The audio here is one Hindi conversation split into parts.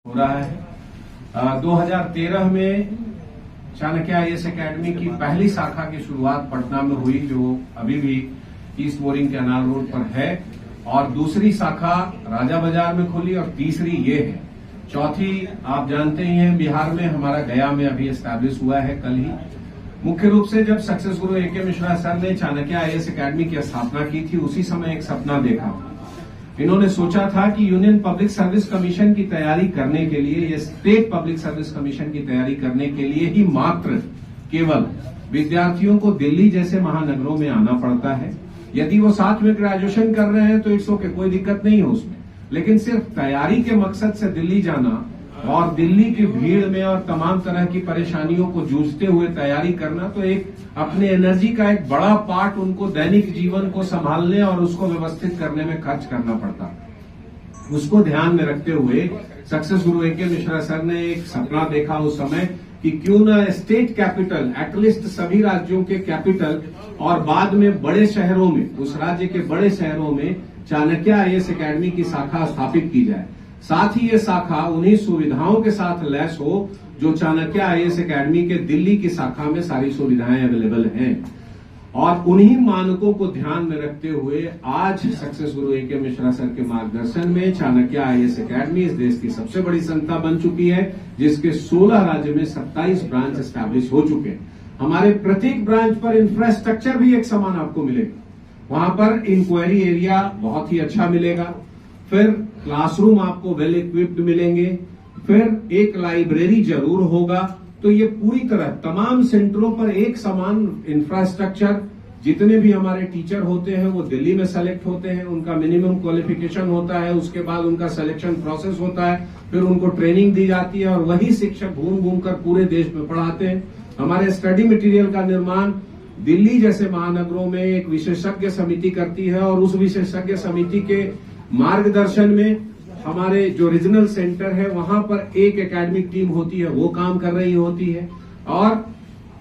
हो रहा है। 2013 में चाणक्य आईएएस एकेडमी की पहली शाखा की शुरुआत पटना में हुई, जो अभी भी ईस्ट बोरिंग कैनाल रोड पर है, और दूसरी शाखा राजा बाजार में खुली और तीसरी ये है। चौथी आप जानते ही हैं, बिहार में हमारा गया में अभी एस्टैब्लिश हुआ है कल ही। मुख्य रूप से जब सक्सेस गुरु ए.के. मिश्रा सर ने चाणक्य आईएएस एकेडमी की स्थापना की थी, उसी समय एक सपना देखा। इन्होंने सोचा था कि यूनियन पब्लिक सर्विस कमीशन की तैयारी करने के लिए, ये स्टेट पब्लिक सर्विस कमीशन की तैयारी करने के लिए ही मात्र केवल विद्यार्थियों को दिल्ली जैसे महानगरों में आना पड़ता है। यदि वो साथ में ग्रेजुएशन कर रहे हैं तो इट्स ओके, कोई दिक्कत नहीं है उसमें, लेकिन सिर्फ तैयारी के मकसद से दिल्ली जाना और दिल्ली की भीड़ में और तमाम तरह की परेशानियों को जूझते हुए तैयारी करना, तो एक अपने एनर्जी का एक बड़ा पार्ट उनको दैनिक जीवन को संभालने और उसको व्यवस्थित करने में खर्च करना पड़ता। उसको ध्यान में रखते हुए सक्सेस गुरु ए.के. मिश्रा सर ने एक सपना देखा उस समय कि क्यों ना स्टेट कैपिटल, एटलीस्ट सभी राज्यों के कैपिटल और बाद में बड़े शहरों में, उस राज्य के बड़े शहरों में चाणक्य आईएएस एकेडमी की शाखा स्थापित की जाए। साथ ही ये शाखा उन्हीं सुविधाओं के साथ लैस हो जो चाणक्य आईएएस एकेडमी के दिल्ली की शाखा में सारी सुविधाएं अवेलेबल हैं। और उन्हीं मानकों को ध्यान में रखते हुए आज सक्सेस गुरु ए.के. मिश्रा सर के मार्गदर्शन में चाणक्य आईएएस एकेडमी इस देश की सबसे बड़ी संस्था बन चुकी है, जिसके 16 राज्य में 27 ब्रांच एस्टैब्लिश हो चुके हैं। हमारे प्रत्येक ब्रांच पर इंफ्रास्ट्रक्चर भी एक समान आपको मिलेगा। वहां पर इंक्वायरी एरिया बहुत ही अच्छा मिलेगा, फिर क्लासरूम आपको वेल इक्विप्ड मिलेंगे, फिर एक लाइब्रेरी जरूर होगा। तो ये पूरी तरह तमाम सेंटरों पर एक समान इंफ्रास्ट्रक्चर। जितने भी हमारे टीचर होते हैं वो दिल्ली में सेलेक्ट होते हैं, उनका मिनिमम क्वालिफिकेशन होता है, उसके बाद उनका सिलेक्शन प्रोसेस होता है, फिर उनको ट्रेनिंग दी जाती है और वही शिक्षक घूम घूम कर पूरे देश में पढ़ाते हैं। हमारे स्टडी मटेरियल का निर्माण दिल्ली जैसे महानगरों में एक विशेषज्ञ समिति करती है, और उस विशेषज्ञ समिति के मार्गदर्शन में हमारे जो रीजनल सेंटर है वहां पर एक एकेडमिक टीम होती है, वो काम कर रही होती है। और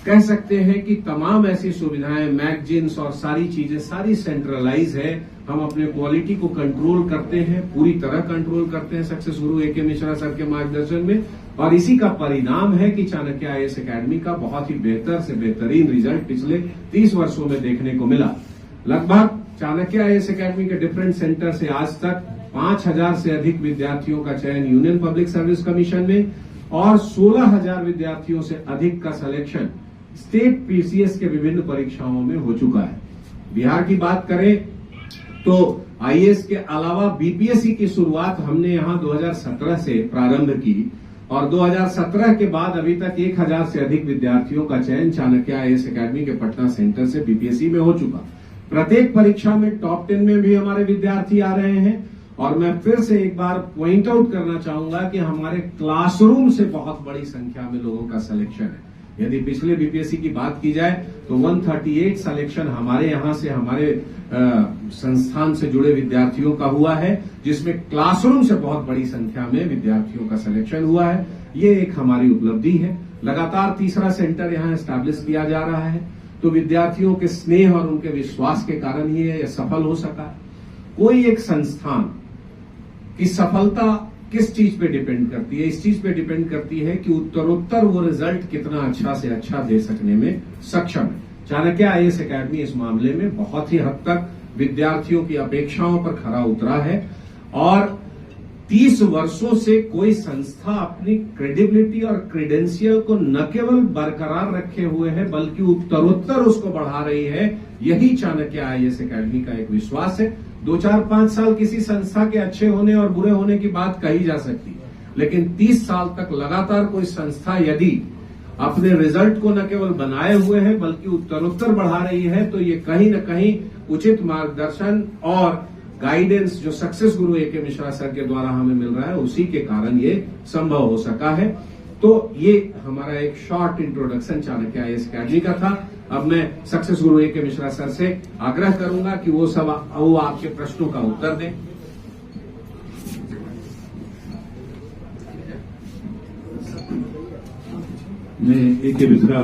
कह सकते हैं कि तमाम ऐसी सुविधाएं, मैगजीन्स और सारी चीजें सारी सेंट्रलाइज है। हम अपने क्वालिटी को कंट्रोल करते हैं, पूरी तरह कंट्रोल करते हैं सक्सेस गुरु ए.के. मिश्रा सर के मार्गदर्शन में, और इसी का परिणाम है कि चाणक्य आईएएस एकेडमी का बहुत ही बेहतर से बेहतरीन रिजल्ट पिछले 30 वर्षों में देखने को मिला। लगभग चाणक्य आईएएस एकेडमी के डिफरेंट सेंटर से आज तक 5000 से अधिक विद्यार्थियों का चयन यूनियन पब्लिक सर्विस कमीशन में और 16000 विद्यार्थियों से अधिक का सिलेक्शन स्टेट पीसीएस के विभिन्न परीक्षाओं में हो चुका है। बिहार की बात करें तो आईएएस के अलावा बीपीएससी की शुरुआत हमने यहां 2017 से प्रारंभ की, और 2017 के बाद अभी तक 1000 से अधिक विद्यार्थियों का चयन चाणक्य आईएएस एकेडमी के पटना सेंटर से बीपीएससी में हो चुका। प्रत्येक परीक्षा में टॉप 10 में भी हमारे विद्यार्थी आ रहे हैं। और मैं फिर से एक बार पॉइंट आउट करना चाहूंगा कि हमारे क्लासरूम से बहुत बड़ी संख्या में लोगों का सिलेक्शन है। यदि पिछले बीपीएससी की बात की जाए तो 138 सिलेक्शन हमारे यहां से, हमारे संस्थान से जुड़े विद्यार्थियों का हुआ है, जिसमें क्लासरूम से बहुत बड़ी संख्या में विद्यार्थियों का सिलेक्शन हुआ है। ये एक हमारी उपलब्धि है। लगातार तीसरा सेंटर यहां एस्टैब्लिश किया जा रहा है, तो विद्यार्थियों के स्नेह और उनके विश्वास के कारण ही यह सफल हो सका। कोई एक संस्थान की सफलता किस चीज पे डिपेंड करती है? इस चीज पे डिपेंड करती है कि उत्तरोत्तर वो रिजल्ट कितना अच्छा से अच्छा दे सकने में सक्षम है। चाणक्य आईएएस एकेडमी इस मामले में बहुत ही हद तक विद्यार्थियों की अपेक्षाओं पर खरा उतरा है, और 30 वर्षों से कोई संस्था अपनी क्रेडिबिलिटी और क्रेडेंशियल को न केवल बरकरार रखे हुए है बल्कि उत्तरोत्तर उसको बढ़ा रही है। यही चाणक्य आईएएस एकेडमी का एक विश्वास है। 2, 4, 5 साल किसी संस्था के अच्छे होने और बुरे होने की बात कही जा सकती है, लेकिन 30 साल तक लगातार कोई संस्था यदि अपने रिजल्ट को न केवल बनाए हुए है बल्कि उत्तरोत्तर बढ़ा रही है, तो ये कहीं न कहीं उचित मार्गदर्शन और गाइडेंस जो सक्सेस गुरु ए.के. मिश्रा सर के द्वारा हमें मिल रहा है, उसी के कारण ये संभव हो सका है। तो ये हमारा एक short introduction Chanakya IAS academy का था। अब मैं सक्सेस गुरु ए.के. मिश्रा सर से आग्रह करूंगा कि वो आपके प्रश्नों का उत्तर दें। मैं A K. Mishra,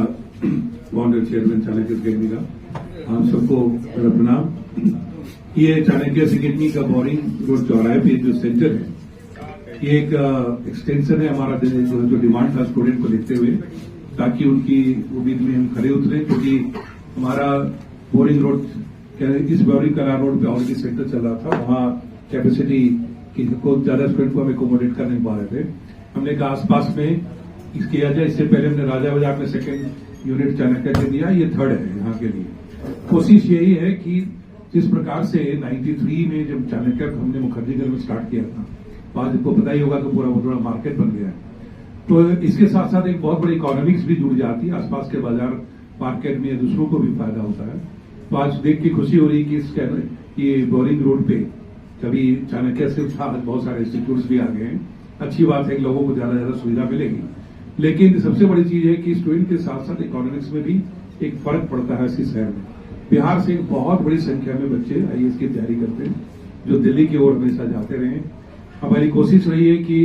founder chairman Chanakya academy का, आप सबको प्रणाम। ये चाणक्य एकेडमी का बोरिंग रोड चौराहे पे जो सेंटर है, ये एक एक्सटेंशन है हमारा जो डिमांड था स्टूडेंट को देखते हुए, ताकि उनकी उम्मीद में हम खड़े उतरे, क्योंकि हमारा बोरिंग रोड इस बोरिंग कला रोड पे ऑलरेडी सेंटर चल रहा था, वहां कैपेसिटी को ज्यादा स्टूडेंट को हम एकोमोडेट कर नहीं पा रहे थे। हमने कहा आसपास में किया जाए। इससे पहले हमने राजा बाजार में सेकेंड यूनिट चाणक्य के दिया, ये थर्ड है यहाँ के लिए। कोशिश यही है कि जिस प्रकार से 93 में जब चाणक्य हमने मुखर्जीगंज में स्टार्ट किया था, तो आज आपको पता ही होगा कि पूरा बड़ा मार्केट बन गया है। तो इसके साथ साथ एक बहुत बड़ी इकोनॉमिक्स भी जुड़ जाती है, आसपास के बाजार मार्केट में दूसरों को भी फायदा होता है। तो आज देख के खुशी हो रही कि ये बोरिंग रोड पे कभी चाणक्य से बहुत सारे इंस्टीट्यूट्स भी आ गए हैं। अच्छी बात है कि लोगों को ज्यादा सुविधा मिलेगी, लेकिन सबसे बड़ी चीज है कि स्टूडेंट के साथ साथ इकोनॉमिक्स में भी एक फर्क पड़ता है। इस शहर में बिहार से एक बहुत बड़ी संख्या में बच्चे आईएएस की तैयारी करते हैं, जो दिल्ली की ओर हमेशा जाते रहे। हमारी कोशिश रही है कि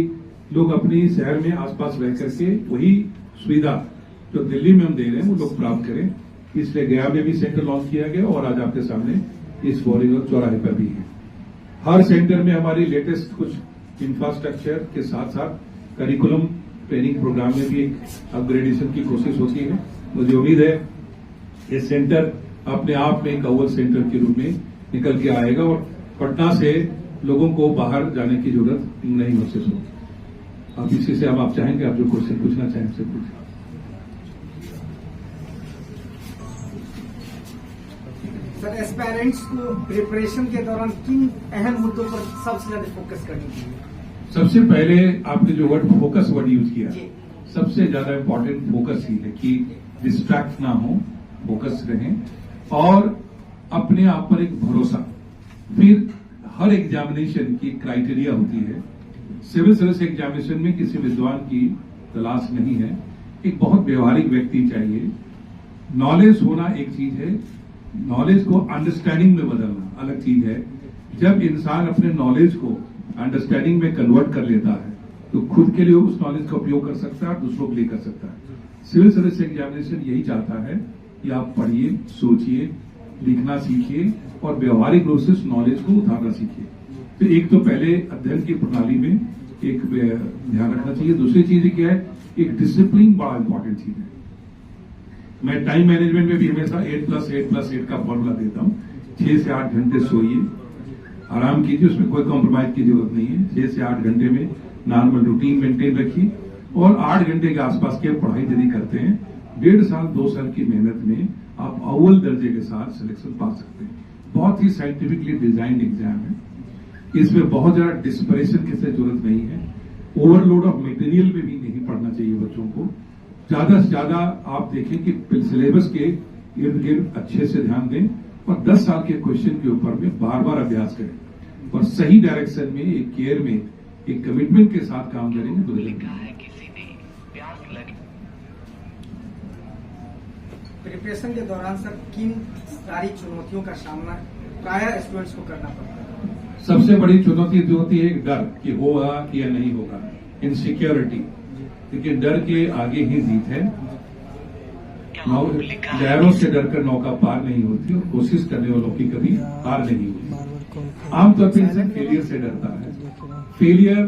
लोग अपनी शहर में आसपास रह करके वही सुविधा जो दिल्ली में हम दे रहे हैं वो लोग प्राप्त करें। इसलिए गया में भी सेंटर लॉन्च किया गया और आज आपके सामने इस बोरिंग चौराहे पर भी है। हर सेंटर में हमारी लेटेस्ट कुछ इंफ्रास्ट्रक्चर के साथ साथ करिकुलम ट्रेनिंग प्रोग्राम में भी एक अपग्रेडेशन की कोशिश होती है। मुझे उम्मीद है ये सेंटर अपने आप में एक अव्वल सेंटर के रूप में निकल के आएगा और पटना से लोगों को बाहर जाने की जरूरत नहीं महसूस होगी। अब इसी से अब आप चाहेंगे, आप जो क्वेश्चन पूछना चाहें हमसे पूछें। सर, एस्पायरेंट्स को प्रिपरेशन के दौरान किन अहम मुद्दों पर सबसे ज्यादा फोकस करनी चाहिए? सबसे पहले आपने जो वर्ड फोकस वर्ड यूज किया, सबसे ज्यादा इंपॉर्टेंट फोकस ही है कि डिस्ट्रैक्ट ना हो, फोकस रहें और अपने आप पर एक भरोसा। फिर हर एग्जामिनेशन की क्राइटेरिया होती है। सिविल सर्विस एग्जामिनेशन में किसी विद्वान की तलाश नहीं है, एक बहुत व्यवहारिक व्यक्ति चाहिए। नॉलेज होना एक चीज है, नॉलेज को अंडरस्टैंडिंग में बदलना अलग चीज है। जब इंसान अपने नॉलेज को अंडरस्टैंडिंग में कन्वर्ट कर लेता है तो खुद के लिए उस नॉलेज का उपयोग कर सकता है और दूसरों के लिए कर सकता है। सिविल सर्विस एग्जामिनेशन यही चाहता है कि आप पढ़िए, सोचिए, लिखना सीखिए और व्यवहारिक रूप से उस नॉलेज को उतारना सीखिए। तो एक तो पहले अध्ययन की प्रणाली में एक ध्यान रखना चाहिए। दूसरी चीज क्या है, एक डिसिप्लिन बड़ा इंपॉर्टेंट चीज है। मैं टाइम मैनेजमेंट में भी हमेशा 8+8+8 का फॉर्मूला देता हूं। 6 से 8 घंटे सोइए, आराम कीजिए, उसमें कोई कॉम्प्रोमाइज की जरूरत नहीं है। 6 से 8 घंटे में नॉर्मल रूटीन मेंटेन रखिए और 8 घंटे के आसपास की पढ़ाई यदि करते हैं, 1.5 साल 2 साल की मेहनत में आप अव्वल दर्जे के साथ सिलेक्शन पा सकते हैं। बहुत ही साइंटिफिकली डिजाइंड एग्जाम है, इसमें बहुत ज्यादा डिस्परेशन की जरूरत नहीं है। ओवरलोड ऑफ मटेरियल में भी नहीं पढ़ना चाहिए बच्चों को। ज्यादा से ज्यादा आप देखें कि सिलेबस के इर्द गिर्द अच्छे से ध्यान दें और 10 साल के क्वेश्चन के ऊपर में बार बार अभ्यास करें और सही डायरेक्शन में, एक केयर में, एक कमिटमेंट के साथ काम करेंगे तो प्रिपरेशन के दौरान सर किन सारी चुनौतियों का सामना प्रायः स्टूडेंट्स को करना पड़ता है? सबसे बड़ी चुनौती जो होती है एक डर कि होगा कि या नहीं होगा, इनसिक्योरिटी। क्योंकि डर के आगे ही जीत है। लहरों से डरकर नौका पार नहीं होती और कोशिश करने वालों की कभी हार नहीं होती। आमतौर पर इंसान फेलियर से डरता है। फेलियर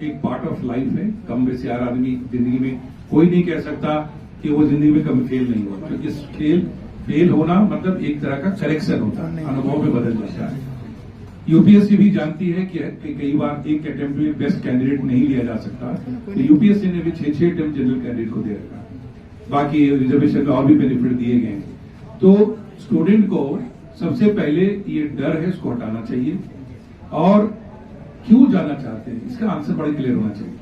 एक पार्ट ऑफ लाइफ है। कम बेसी हर आदमी जिंदगी में कोई नहीं कह सकता कि वो जिंदगी में कभी फेल नहीं हुआ, क्योंकि फेल होना मतलब एक तरह का करेक्शन होता है, अनुभव में बदल जाता है। यूपीएससी भी जानती है कि कई बार एक अटेम्प्ट में बेस्ट कैंडिडेट नहीं लिया जा सकता, तो यूपीएससी ने भी 6 अटेम्प्ट जनरल कैंडिडेट को दे रखा। बाकी रिजर्वेशन में और भी बेनिफिट दिए गए। तो स्टूडेंट को सबसे पहले ये डर है, इसको हटाना चाहिए। और क्यों जाना चाहते हैं इसका आंसर बड़ा क्लियर होना चाहिए,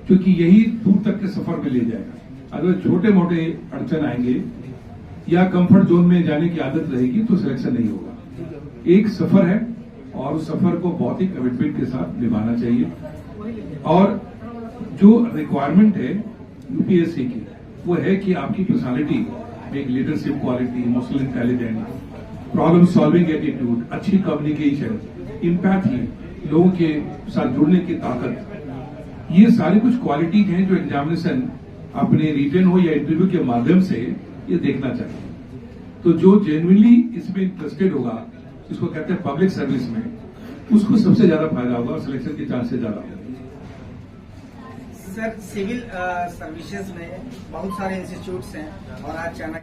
क्योंकि यही दूर तक के सफर में ले जाएगा। अगर छोटे मोटे अड़चन आएंगे या कंफर्ट जोन में जाने की आदत रहेगी तो सिलेक्शन नहीं होगा। एक सफर है और उस सफर को बहुत ही कमिटमेंट के साथ निभाना चाहिए। और जो रिक्वायरमेंट है यूपीएससी की वो है कि आपकी पर्सनालिटी, एक leadership quality, emotional intelligence, problem solving attitude, अच्छी कम्युनिकेशन, इंपैथी, लोगों के साथ जुड़ने की ताकत, ये सारी कुछ क्वालिटीज हैं जो एग्जामिनेशन अपने रिटन हो या इंटरव्यू के माध्यम से ये देखना चाहिए। तो जो जेन्युइनली इसमें इंटरेस्टेड होगा, जिसको कहते हैं पब्लिक सर्विस में, उसको सबसे ज्यादा फायदा होगा और सिलेक्शन के चांसेस ज्यादा होंगे। सर सिविल सर्विसेज में बहुत सारे इंस्टीट्यूट्स हैं और आज चाणक्य